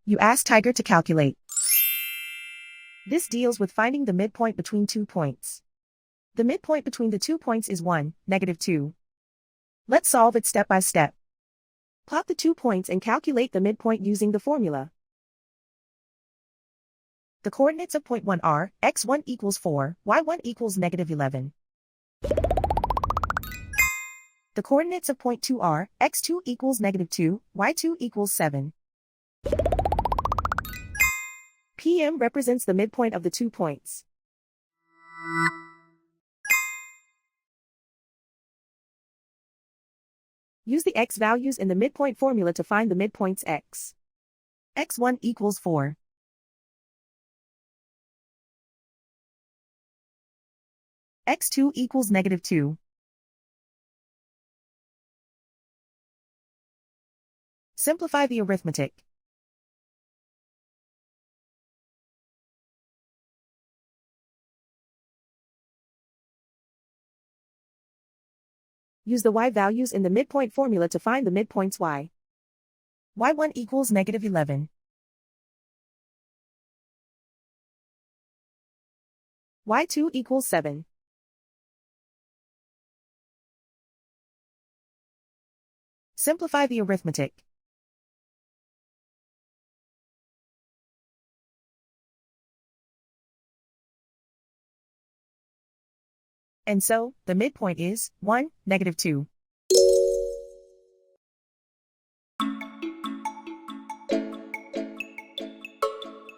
You ask Tiger to calculate. This deals with finding the midpoint between 2 points. The midpoint between the 2 points is 1, -2. Let's solve it step by step. Plot the 2 points and calculate the midpoint using the formula. The coordinates of point 1 are, x1 equals 4, y1 equals -11. The coordinates of point 2 are, x2 equals -2, y2 equals 7. PM represents the midpoint of the 2 points. Use the x values in the midpoint formula to find the midpoints x. x1 equals 4. x2 equals -2. Simplify the arithmetic. Use the y values in the midpoint formula to find the midpoints y. y1 equals -11. y2 equals 7. Simplify the arithmetic. And so, the midpoint is 1, -2.